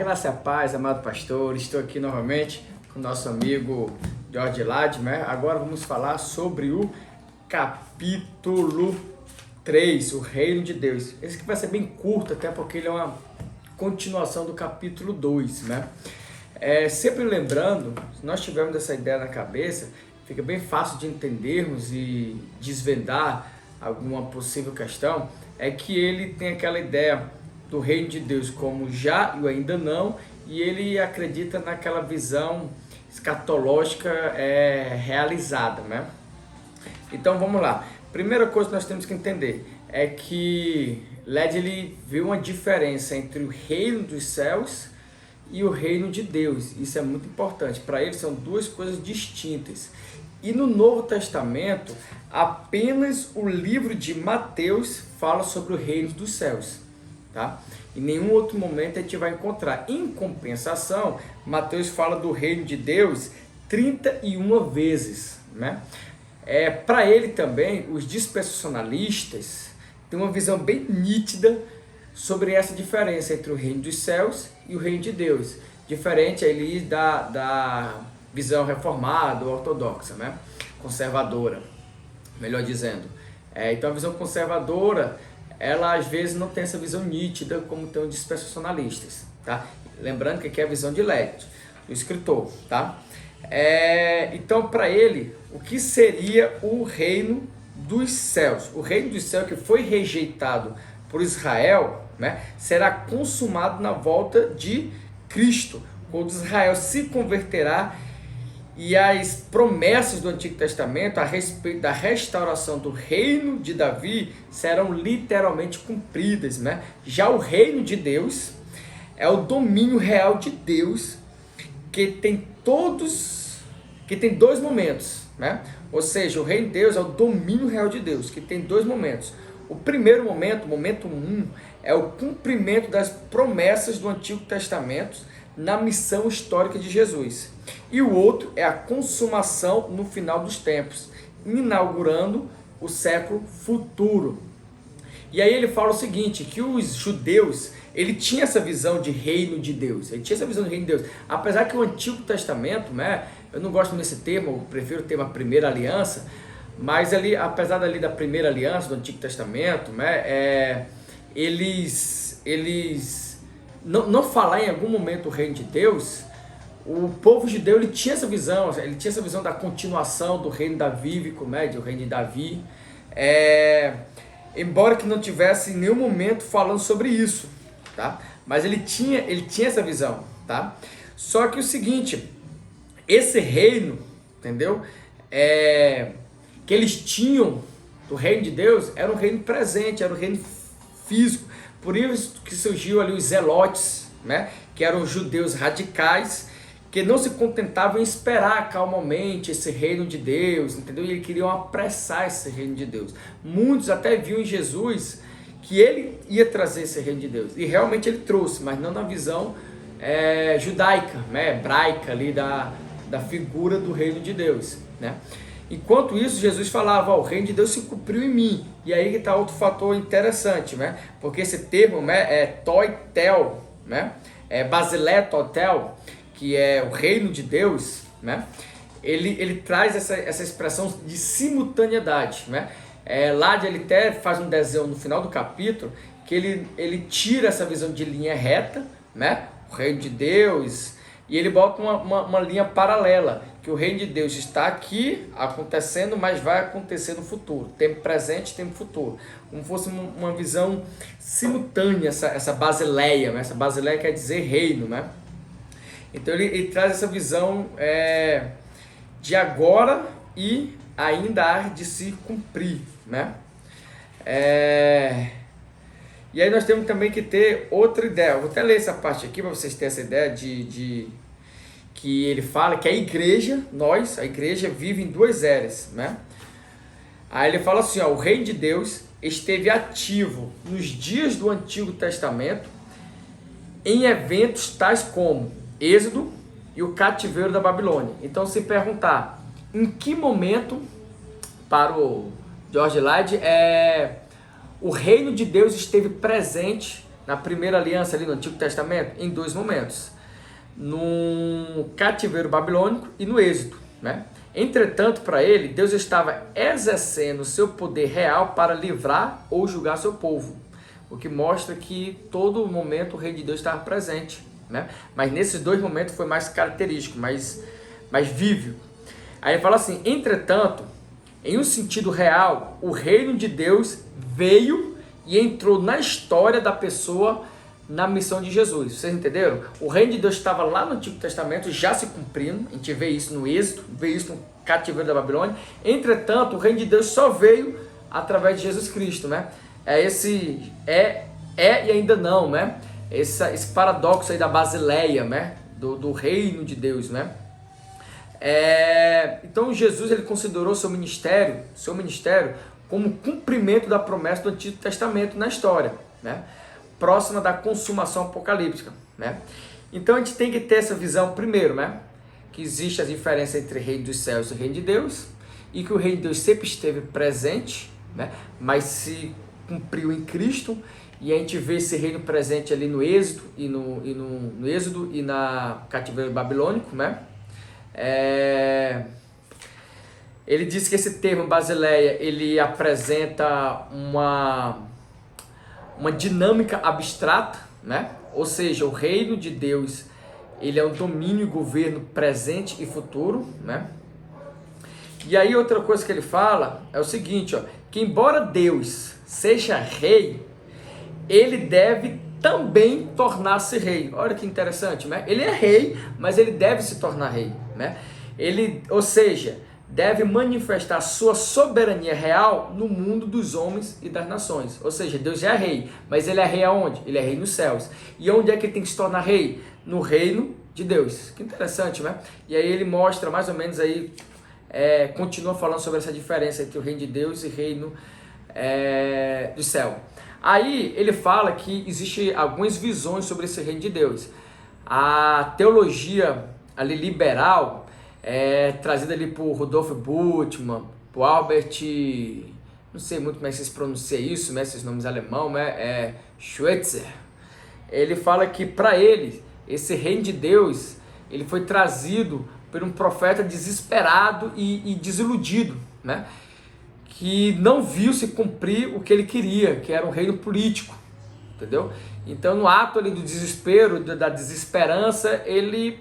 Graça e a paz, amado pastor. Estou aqui novamente com o nosso amigo Jorge Lade, né? Agora vamos falar sobre o capítulo 3, o Reino de Deus. Esse aqui vai ser bem curto, até porque ele é uma continuação do capítulo 2, né? Sempre lembrando, se nós tivermos essa ideia na cabeça, fica bem fácil de entendermos e desvendar alguma possível questão, é que ele tem aquela ideia do reino de Deus como já e o ainda não, e ele acredita naquela visão escatológica realizada, né? Então vamos lá. Primeira coisa que nós temos que entender é que Led ele viu uma diferença entre o reino dos céus e o reino de Deus. Isso é muito importante. Para ele são duas coisas distintas. E no Novo Testamento, apenas o livro de Mateus fala sobre o reino dos céus, tá? Em nenhum outro momento a gente vai encontrar. Em compensação, Mateus fala do reino de Deus 31 vezes, né? Para ele também, os dispensacionalistas têm uma visão bem nítida sobre essa diferença entre o reino dos céus e o reino de Deus, diferente ali da visão reformada, ortodoxa, né? Conservadora, melhor dizendo. Então a visão conservadora, ela às vezes não tem essa visão nítida como tem os dispensacionalistas, tá? Lembrando que aqui é a visão de Led, do escritor, tá? Então para ele, o que seria o reino dos céus? O reino dos céus que foi rejeitado por Israel, né, será consumado na volta de Cristo, quando Israel se converterá e as promessas do Antigo Testamento a respeito da restauração do reino de Davi serão literalmente cumpridas, né? Já o reino de Deus é o domínio real de Deus que tem dois momentos, né? Ou seja, o reino de Deus é o domínio real de Deus, que tem dois momentos. O primeiro momento, o momento 1, é o cumprimento das promessas do Antigo Testamento na missão histórica de Jesus. E o outro é a consumação no final dos tempos, inaugurando o século futuro. E aí ele fala o seguinte, que os judeus, ele tinha essa visão de reino de Deus, ele tinha essa visão de reino de Deus, apesar que o Antigo Testamento, né, eu não gosto desse termo, eu prefiro o termo primeira aliança, mas ali, apesar da primeira aliança, do Antigo Testamento, né, eles não falar em algum momento o reino de Deus, o povo judeu ele tinha essa visão da continuação do reino davívico, né, do reino de Davi, embora que não tivesse em nenhum momento falando sobre isso, tá? Mas ele tinha essa visão, tá? Só que o seguinte, esse reino, entendeu? Que eles tinham do reino de Deus era um reino presente, era um reino físico. Por isso que surgiu ali os zelotes, né? Que eram judeus radicais, que não se contentavam em esperar calmamente esse reino de Deus, entendeu? E eles queriam apressar esse reino de Deus. Muitos até viam em Jesus que ele ia trazer esse reino de Deus. E realmente ele trouxe, mas não na visão judaica, né? Hebraica ali da figura do reino de Deus, né? Enquanto isso, Jesus falava, o reino de Deus se cumpriu em mim. E aí que está outro fator interessante, né? Porque esse termo, né, é toitel, né? Basilé totel, que é o reino de Deus, né? Ele traz essa expressão de simultaneidade, né? Lá ele até faz um desenho no final do capítulo, que ele tira essa visão de linha reta, né? O reino de Deus, e ele bota uma linha paralela, que o reino de Deus está aqui acontecendo, mas vai acontecer no futuro, tempo presente, tempo futuro, como fosse uma visão simultânea, essa basileia, né? Essa basileia quer dizer reino, né? Então ele traz essa visão de agora e ainda há de se cumprir, né? E aí nós temos também que ter outra ideia. Eu vou até ler essa parte aqui para vocês terem essa ideia que ele fala que a igreja, a igreja vive em duas eras, né? Aí ele fala assim, o reino de Deus esteve ativo nos dias do Antigo Testamento em eventos tais como Êxodo e o cativeiro da Babilônia. Então, se perguntar em que momento, para o Jorge Lade, o reino de Deus esteve presente na primeira aliança ali no Antigo Testamento? Em dois momentos, no cativeiro babilônico e no êxodo, né? Entretanto, para ele, Deus estava exercendo o seu poder real para livrar ou julgar seu povo, o que mostra que todo momento o Rei de Deus estava presente, né? Mas nesses dois momentos foi mais característico, mais vívido. Aí ele fala assim: entretanto, em um sentido real, o reino de Deus veio e entrou na história da pessoa na missão de Jesus. Vocês entenderam? O reino de Deus estava lá no Antigo Testamento, já se cumprindo. A gente vê isso no Êxodo, vê isso no cativeiro da Babilônia. Entretanto, o reino de Deus só veio através de Jesus Cristo, né? É e ainda não, né? Esse paradoxo aí da Basileia, né? Do reino de Deus, né? Então Jesus, ele considerou seu ministério como cumprimento da promessa do Antigo Testamento na história, né? Próxima da consumação apocalíptica, né? Então a gente tem que ter essa visão primeiro, né? Que existe a diferença entre o reino dos céus e o reino de Deus, e que o reino de Deus sempre esteve presente, né? Mas se cumpriu em Cristo, e a gente vê esse reino presente ali no Êxodo no Êxodo e na cativeiro babilônico, né? Ele diz que esse termo Basileia, ele apresenta uma dinâmica abstrata, né? Ou seja, o reino de Deus, ele é um domínio e governo presente e futuro, né? E aí outra coisa que ele fala é o seguinte, ó, que embora Deus seja rei, ele deve também tornar-se rei. Olha que interessante, né? Ele é rei, mas ele deve se tornar rei, né? Ou seja, deve manifestar sua soberania real no mundo dos homens e das nações. Ou seja, Deus é rei, mas ele é rei aonde? Ele é rei nos céus. E onde é que ele tem que se tornar rei? No reino de Deus. Que interessante, né? E aí ele mostra mais ou menos aí, continua falando sobre essa diferença entre o reino de Deus e o reino do céu. Aí ele fala que existe algumas visões sobre esse reino de Deus. A teologia ali liberal, trazida ali por Rudolf Bultmann, por Albert, não sei muito como é que se pronuncia isso, né, esses nomes alemão, né, Schweitzer. Ele fala que para ele, esse reino de Deus, ele foi trazido por um profeta desesperado e desiludido, né, que não viu se cumprir o que ele queria, que era um reino político, entendeu? Então, no ato ali do desespero, da desesperança, ele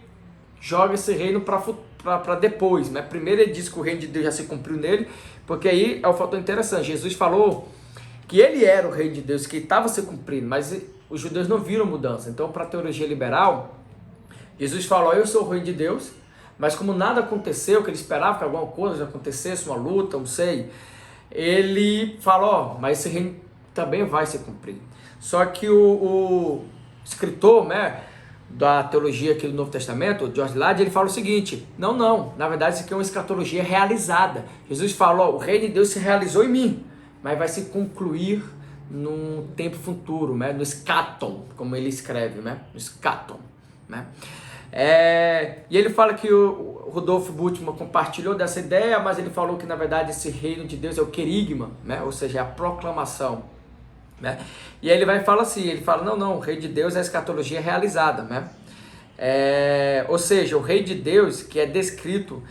joga esse reino para depois, né? Primeiro ele diz que o reino de Deus já se cumpriu nele, porque aí é um fator interessante. Jesus falou que ele era o reino de Deus, que estava se cumprindo, mas os judeus não viram mudança. Então, para a teologia liberal, Jesus falou: eu sou o reino de Deus, mas como nada aconteceu, que ele esperava que alguma coisa acontecesse, uma luta, não sei, ele falou: mas esse reino também vai se cumprir. Só que o escritor, né, da teologia aqui do Novo Testamento, o George Ladd, ele fala o seguinte: não, na verdade isso aqui é uma escatologia realizada. Jesus falou: o reino de Deus se realizou em mim, mas vai se concluir no tempo futuro, né, no escatom, como ele escreve, né, no escatom, né. E ele fala que o Rudolf Bultmann compartilhou dessa ideia, mas ele falou que na verdade esse reino de Deus é o querigma, né, ou seja, é a proclamação, né? E aí ele vai e fala assim, ele fala: não, o reino de Deus é a escatologia realizada, né? Ou seja, o reino de Deus, que é descrito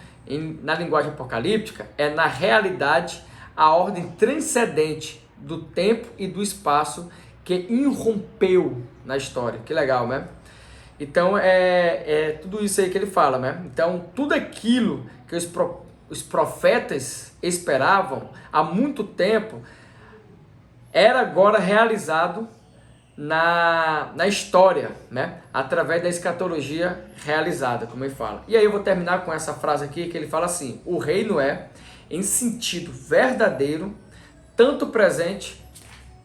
na linguagem apocalíptica, é na realidade a ordem transcendente do tempo e do espaço que irrompeu na história. Que legal, né? Então tudo isso aí que ele fala, né? Então tudo aquilo que os profetas esperavam há muito tempo era agora realizado na história, né? Através da escatologia realizada, como ele fala. E aí eu vou terminar com essa frase aqui, que ele fala assim: o reino é, em sentido verdadeiro, tanto presente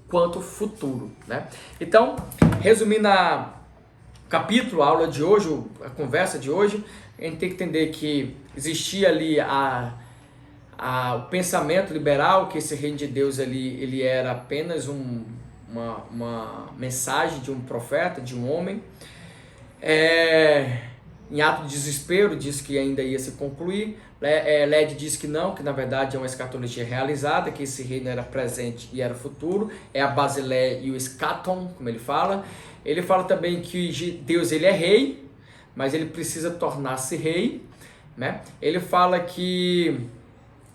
quanto futuro, né? Então, resumindo o capítulo, a aula de hoje, a conversa de hoje, a gente tem que entender que existia ali o pensamento liberal, que esse reino de Deus ele era apenas uma mensagem de um profeta, de um homem, em ato de desespero, diz que ainda ia se concluir. Led diz que não, que na verdade é uma escatologia realizada, que esse reino era presente e era futuro. É a Basileia e o escaton, como ele fala. Ele fala também que Deus ele é rei, mas ele precisa tornar-se rei, né? Ele fala que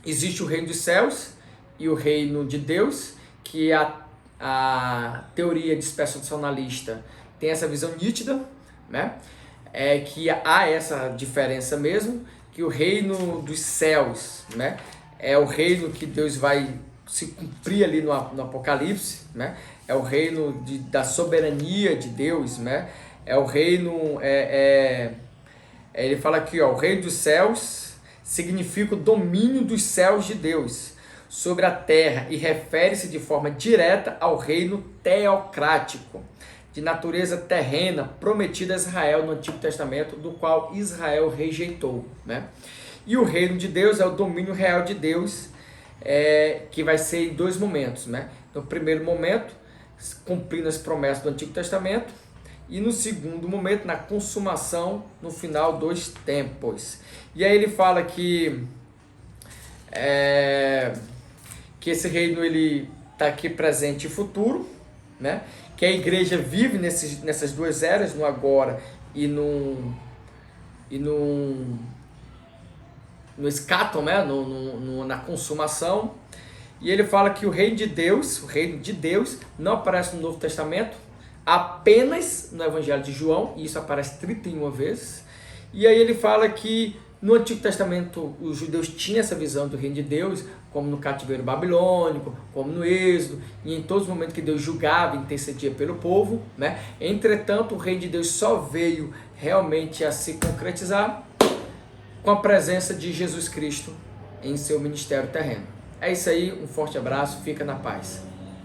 existe o reino dos céus e o reino de Deus, que a teoria dispensacionalista tem essa visão nítida, né? É que há essa diferença mesmo, que o reino dos céus, né, é o reino que Deus vai se cumprir ali no Apocalipse, né? É o reino da soberania de Deus, né? É o reino, ele fala aqui, ó, o reino dos céus significa o domínio dos céus de Deus sobre a terra e refere-se de forma direta ao reino teocrático, de natureza terrena, prometido a Israel no Antigo Testamento, do qual Israel rejeitou, né? E o reino de Deus é o domínio real de Deus, que vai ser em dois momentos, né? No primeiro momento, cumprindo as promessas do Antigo Testamento, e no segundo momento, na consumação, no final dos tempos. E aí ele fala que esse reino ele está aqui presente e futuro, né? Que a igreja vive nessas duas eras, no agora e no escatom, né? Na consumação. E ele fala que o reino de Deus não aparece no Novo Testamento, apenas no Evangelho de João, e isso aparece 31 vezes. E aí ele fala que no Antigo Testamento os judeus tinham essa visão do reino de Deus, como no cativeiro babilônico, como no Êxodo, e em todos os momentos que Deus julgava e intercedia pelo povo, né? Entretanto, o reino de Deus só veio realmente a se concretizar com a presença de Jesus Cristo em seu ministério terreno. É isso aí, um forte abraço, fica na paz.